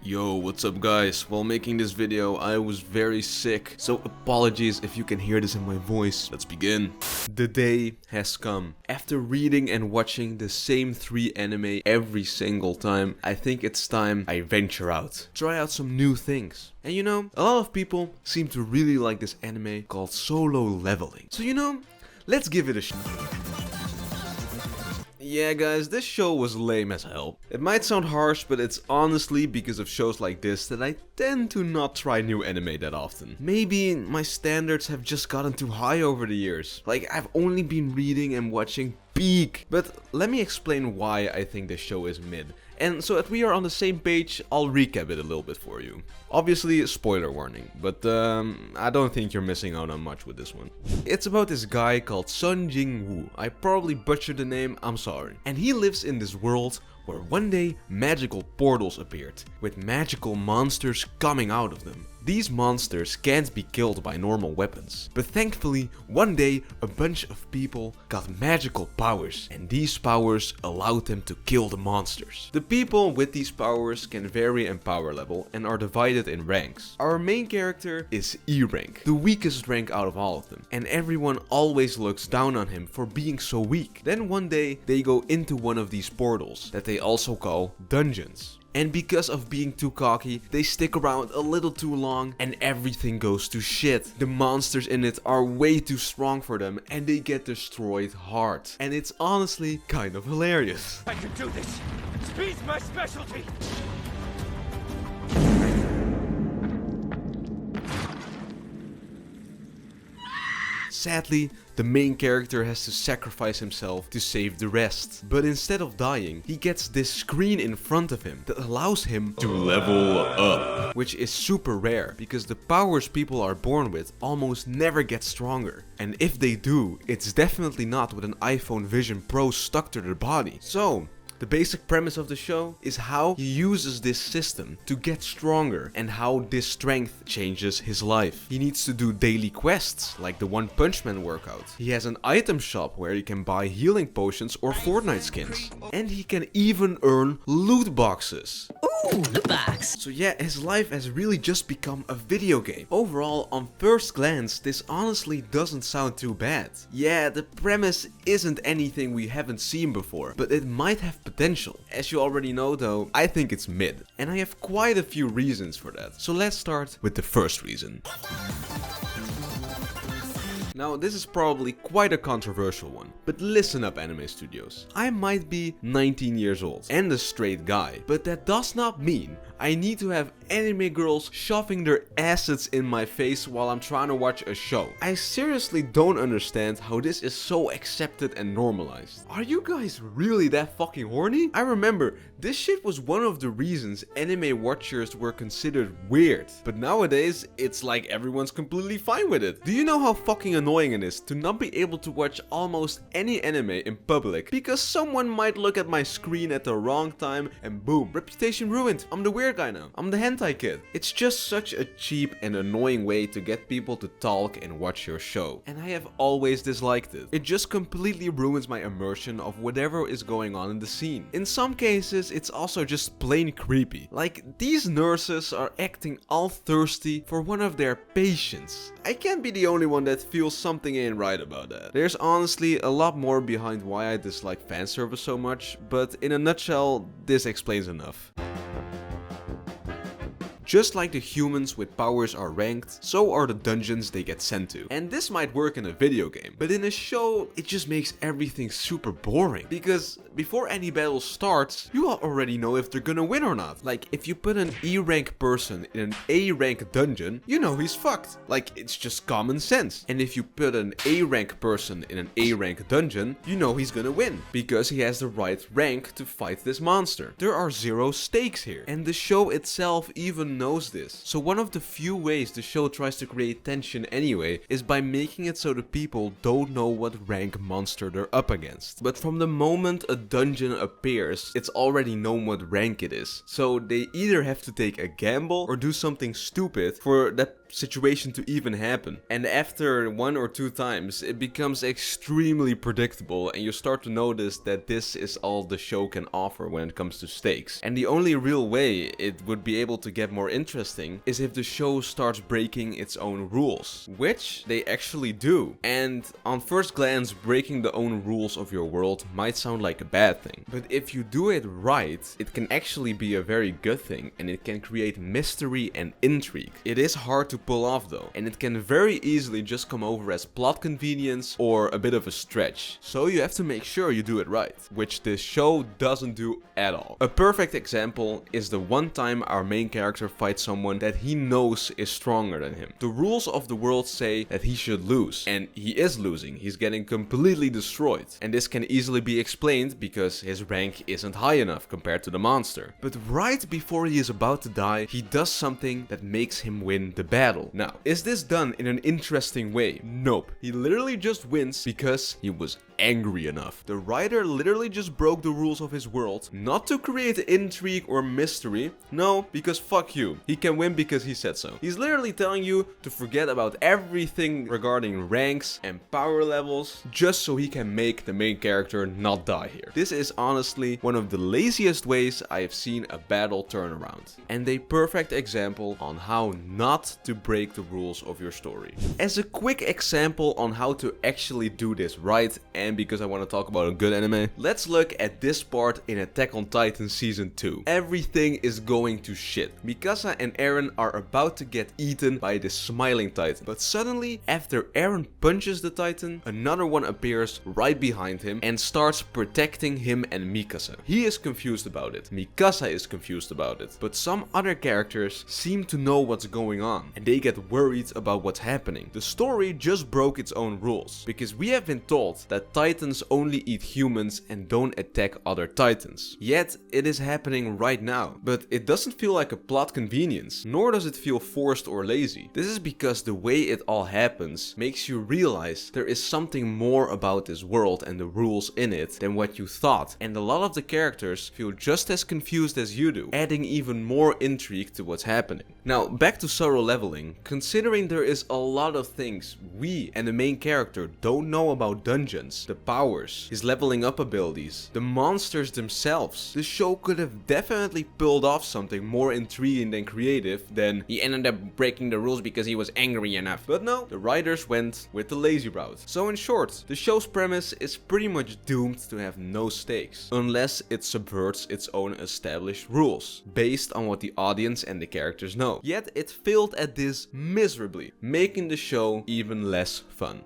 Yo, what's up guys? While making this video, I was very sick, so apologies if you can hear this in my voice. Let's begin. The day has come. After reading and watching the same 3 anime every single time, I think it's time I venture out. Try out some new things. And you know, a lot of people seem to really like this anime called Solo Leveling. So you know, let's give it a shot. Yeah guys, this show was lame as hell. It might sound harsh, but it's honestly because of shows like this that I tend to not try new anime that often. Maybe my standards have just gotten too high over the years. Like, I've only been reading and watching peak. But let me explain why I think this show is mid. And so that we are on the same page, I'll recap it a little bit for you. Obviously, spoiler warning, but I don't think you're missing out on much with this one. It's about this guy called Sun Jing-woo. I probably butchered the name, I'm sorry. And he lives in this world where one day magical portals appeared, with magical monsters coming out of them. These monsters can't be killed by normal weapons, but thankfully one day a bunch of people got magical powers, and these powers allowed them to kill the monsters. The people with these powers can vary in power level and are divided in ranks. Our main character is E rank, the weakest rank out of all of them, and everyone always looks down on him for being so weak. Then one day they go into one of these portals that they also call dungeons. And because of being too cocky, they stick around a little too long and everything goes to shit. The monsters in it are way too strong for them and they get destroyed hard. And it's honestly kind of hilarious. I can do this! Speed's my specialty! Sadly, the main character has to sacrifice himself to save the rest. But instead of dying, he gets this screen in front of him that allows him to level up. Which is super rare, because the powers people are born with almost never get stronger. And if they do, it's definitely not with an iPhone Vision Pro stuck to their body. So, the basic premise of the show is how he uses this system to get stronger and how this strength changes his life. He needs to do daily quests like the One Punch Man workout. He has an item shop where he can buy healing potions or Fortnite skins. And he can even earn loot boxes. Ooh, loot box! So yeah, his life has really just become a video game. Overall, on first glance, this honestly doesn't sound too bad. Yeah, the premise isn't anything we haven't seen before, but it might have potential. As you already know though, I think it's mid. And I have quite a few reasons for that. So let's start with the first reason. Now, this is probably quite a controversial one, but listen up anime studios. I might be 19 years old and a straight guy, but that does not mean I need to have anime girls shoving their assets in my face while I'm trying to watch a show. I seriously don't understand how this is so accepted and normalized. Are you guys really that fucking horny? I remember, this shit was one of the reasons anime watchers were considered weird, but nowadays it's like everyone's completely fine with it. Do you know how fucking annoying it is to not be able to watch almost any anime in public because someone might look at my screen at the wrong time and boom, reputation ruined. I'm the weird guy now. I'm the hentai kid. It's just such a cheap and annoying way to get people to talk and watch your show. And I have always disliked it. It just completely ruins my immersion of whatever is going on in the scene. In some cases, it's also just plain creepy. Like, these nurses are acting all thirsty for one of their patients. I can't be the only one that feels something ain't right about that. There's honestly a lot more behind why I dislike fanservice so much, but in a nutshell, this explains enough. Just like the humans with powers are ranked, so are the dungeons they get sent to. And this might work in a video game, but in a show, it just makes everything super boring. Because before any battle starts, you already know if they're gonna win or not. Like, if you put an E rank person in an A rank dungeon, you know he's fucked. Like, it's just common sense. And if you put an A rank person in an A rank dungeon, you know he's gonna win. Because he has the right rank to fight this monster. There are zero stakes here. And the show itself even knows this. So one of the few ways the show tries to create tension anyway is by making it so the people don't know what rank monster they're up against. But from the moment a dungeon appears, it's already known what rank it is. So they either have to take a gamble or do something stupid for that situation to even happen. And after 1 or 2 times, it becomes extremely predictable and you start to notice that this is all the show can offer when it comes to stakes. And the only real way it would be able to get more interesting is if the show starts breaking its own rules, which they actually do. And on first glance, breaking the own rules of your world might sound like a bad thing, but if you do it right, it can actually be a very good thing and it can create mystery and intrigue. It is hard to pull off though, and it can very easily just come over as plot convenience or a bit of a stretch. So you have to make sure you do it right, which this show doesn't do at all. A perfect example is the one time our main character fights someone that he knows is stronger than him. The rules of the world say that he should lose, and he is losing. He's getting completely destroyed. And this can easily be explained because his rank isn't high enough compared to the monster. But right before he is about to die, he does something that makes him win the battle. Now, is this done in an interesting way? Nope. He literally just wins because he was angry enough. The writer literally just broke the rules of his world, not to create intrigue or mystery. No, because fuck you. He can win because he said so. He's literally telling you to forget about everything regarding ranks and power levels, just so he can make the main character not die here. This is honestly one of the laziest ways I have seen a battle turn around, and a perfect example on how not to break the rules of your story. As a quick example on how to actually do this right, and because I want to talk about a good anime, let's look at this part in Attack on Titan Season 2. Everything is going to shit. Mikasa and Eren are about to get eaten by this smiling Titan, but suddenly, after Eren punches the Titan, another one appears right behind him and starts protecting him and Mikasa. He is confused about it, Mikasa is confused about it, but some other characters seem to know what's going on, and they get worried about what's happening. The story just broke its own rules, because we have been told that Titans only eat humans and don't attack other Titans. Yet, it is happening right now. But it doesn't feel like a plot convenience, nor does it feel forced or lazy. This is because the way it all happens makes you realize there is something more about this world and the rules in it than what you thought. And a lot of the characters feel just as confused as you do, adding even more intrigue to what's happening. Now, back to solo leveling. Considering there is a lot of things we and the main character don't know about dungeons, the powers, his leveling up abilities, the monsters themselves, the show could have definitely pulled off something more intriguing and creative than he ended up breaking the rules because he was angry enough. But no, the writers went with the lazy route. So in short, the show's premise is pretty much doomed to have no stakes, unless it subverts its own established rules, based on what the audience and the characters know. Yet it failed at this miserably, making the show even less fun.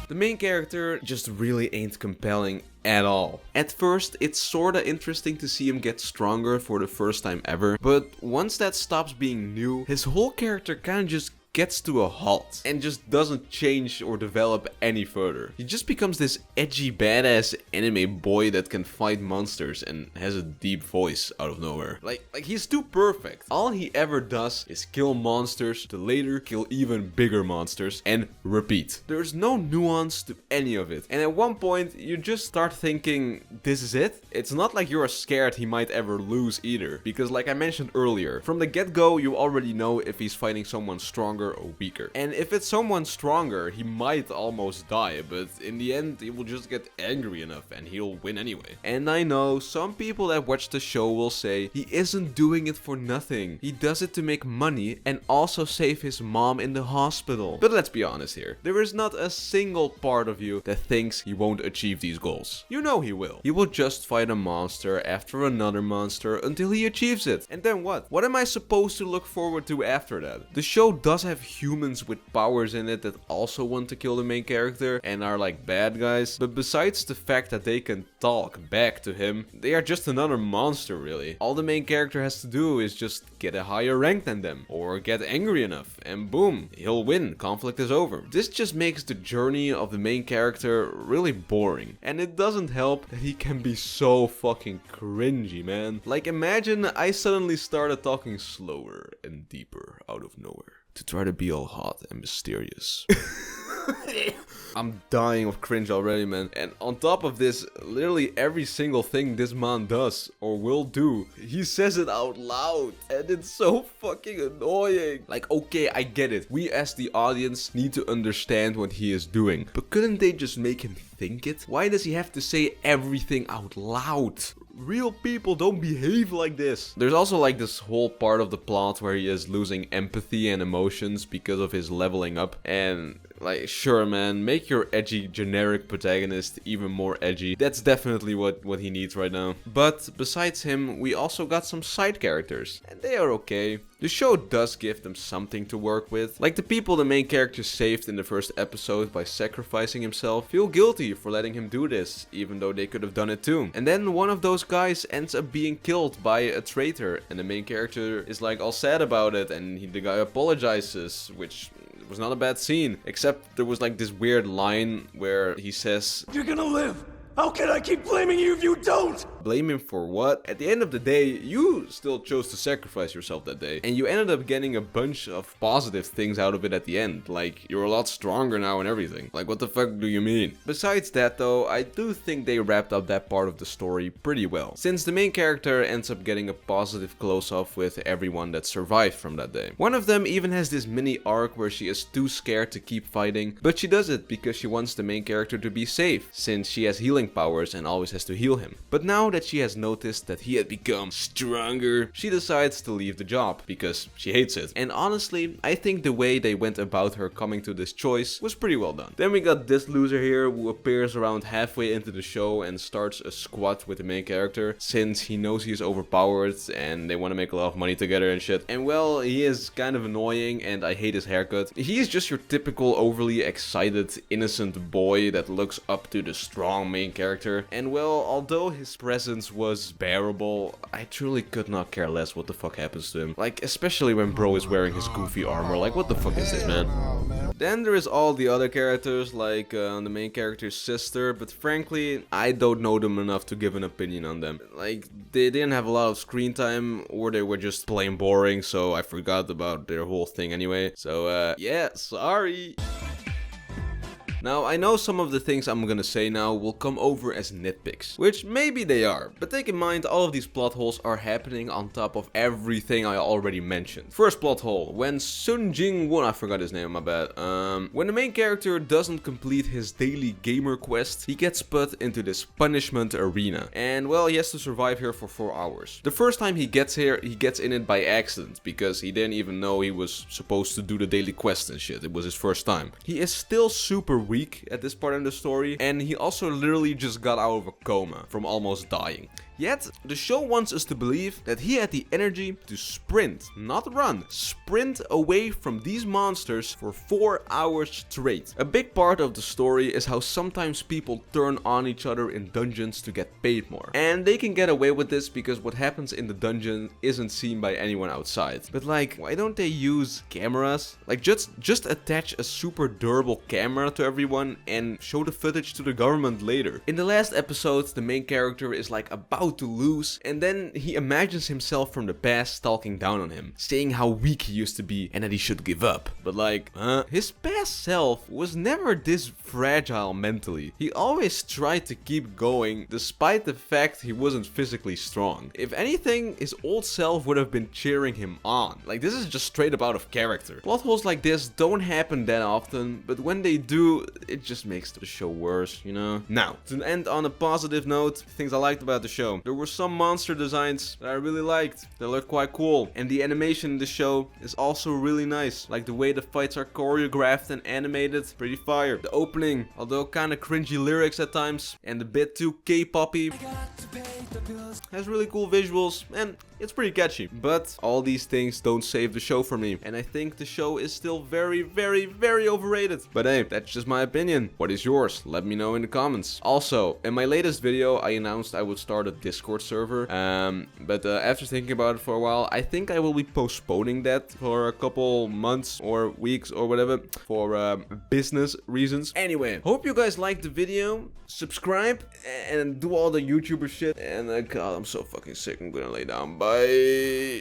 The main character just really ain't compelling at all. At first, it's sorta interesting to see him get stronger for the first time ever, but once that stops being new, his whole character kinda just gets to a halt and just doesn't change or develop any further. He just becomes this edgy badass anime boy that can fight monsters and has a deep voice out of nowhere. Like he's too perfect. All he ever does is kill monsters to later kill even bigger monsters and repeat. There's no nuance to any of it. And at one point you just start thinking, this is it? It's not like you're scared he might ever lose either, because like I mentioned earlier, from the get-go you already know if he's fighting someone stronger or weaker. And if it's someone stronger, he might almost die, but in the end he will just get angry enough and he'll win anyway. And I know some people that watch the show will say he isn't doing it for nothing. He does it to make money and also save his mom in the hospital. But let's be honest here. There is not a single part of you that thinks he won't achieve these goals. You know he will. He will just fight a monster after another monster until he achieves it. And then what? What am I supposed to look forward to after that? The show does have humans with powers in it that also want to kill the main character and are like bad guys, but besides the fact that they can talk back to him, they are just another monster really. All the main character has to do is just get a higher rank than them or get angry enough and boom, he'll win, conflict is over. This just makes the journey of the main character really boring, and it doesn't help that he can be so fucking cringy, man. Like imagine I suddenly started talking slower and deeper out of nowhere to try to be all hot and mysterious. I'm dying of cringe already, man. And on top of this, literally every single thing this man does or will do, he says it out loud. And it's so fucking annoying. Like, okay, I get it. We as the audience need to understand what he is doing. But couldn't they just make him think it? Why does he have to say everything out loud? Real people don't behave like this. There's also like this whole part of the plot where he is losing empathy and emotions because of his leveling up. And like, sure, man, make your edgy generic protagonist even more edgy. That's definitely what he needs right now. But besides him, we also got some side characters, and they are okay. The show does give them something to work with. Like the people the main character saved in the first episode by sacrificing himself feel guilty for letting him do this, even though they could have done it too. And then one of those guys ends up being killed by a traitor, and the main character is like all sad about it, and the guy apologizes, which was not a bad scene, except there was like this weird line where he says, You're gonna live! How can I keep blaming you if you don't? Blame him for what? At the end of the day, you still chose to sacrifice yourself that day. And you ended up getting a bunch of positive things out of it at the end. Like, you're a lot stronger now and everything. Like, what the fuck do you mean? Besides that though, I do think they wrapped up that part of the story pretty well. Since the main character ends up getting a positive close-off with everyone that survived from that day. One of them even has this mini arc where she is too scared to keep fighting, but she does it because she wants the main character to be safe, since she has healing powers and always has to heal him. But now that she has noticed that he had become stronger, she decides to leave the job because she hates it. And honestly, I think the way they went about her coming to this choice was pretty well done. Then we got this loser here who appears around halfway into the show and starts a squat with the main character since he knows he's overpowered and they want to make a lot of money together and shit. And well, he is kind of annoying and I hate his haircut. He's just your typical overly excited, innocent boy that looks up to the strong main character. And well, although his presence was bearable, I truly could not care less what the fuck happens to him. Like, especially when bro is wearing his goofy armor. Like, what the fuck is this, man? Then there is all the other characters, like the main character's sister, but frankly, I don't know them enough to give an opinion on them. Like, they didn't have a lot of screen time, or they were just plain boring, so I forgot about their whole thing anyway. So, yeah, sorry. Now, I know some of the things I'm gonna say now will come over as nitpicks, which maybe they are, but take in mind all of these plot holes are happening on top of everything I already mentioned. First plot hole, when Sun Jing-won, I forgot his name, my bad, when the main character doesn't complete his daily gamer quest, he gets put into this punishment arena, and well, he has to survive here for 4 hours. The first time he gets here, he gets in it by accident, because he didn't even know he was supposed to do the daily quest and shit. It was his first time. He is still super weak at this part in the story, and he also literally just got out of a coma from almost dying. Yet, the show wants us to believe that he had the energy to sprint, not run, sprint away from these monsters for 4 hours straight. A big part of the story is how sometimes people turn on each other in dungeons to get paid more. And they can get away with this because what happens in the dungeon isn't seen by anyone outside. But like, why don't they use cameras? Like, just attach a super durable camera to everyone and show the footage to the government later. In the last episode, the main character is like about to lose, and then he imagines himself from the past talking down on him, saying how weak he used to be and that he should give up. But like, his past self was never this fragile mentally. He always tried to keep going despite the fact he wasn't physically strong. If anything, his old self would have been cheering him on. Like, this is just straight up out of character. Plot holes like this don't happen that often, but when they do, it just makes the show worse, you know? Now, to end on a positive note, things I liked about the show. There were some monster designs that I really liked. They looked quite cool. And the animation in the show is also really nice. Like the way the fights are choreographed and animated, pretty fire. The opening, although kind of cringy lyrics at times, and a bit too K-poppy, has really cool visuals, and it's pretty catchy. But all these things don't save the show for me, and I think the show is still very, very, very overrated. But hey, that's just my opinion. What is yours? Let me know in the comments. Also, in my latest video, I announced I would start a Discord server, but after thinking about it for a while, I think I will be postponing that for a couple months or weeks or whatever for business reasons. Anyway, hope you guys liked the video. Subscribe and do all the YouTuber shit. And God, I'm so fucking sick. I'm gonna lay down. Bye.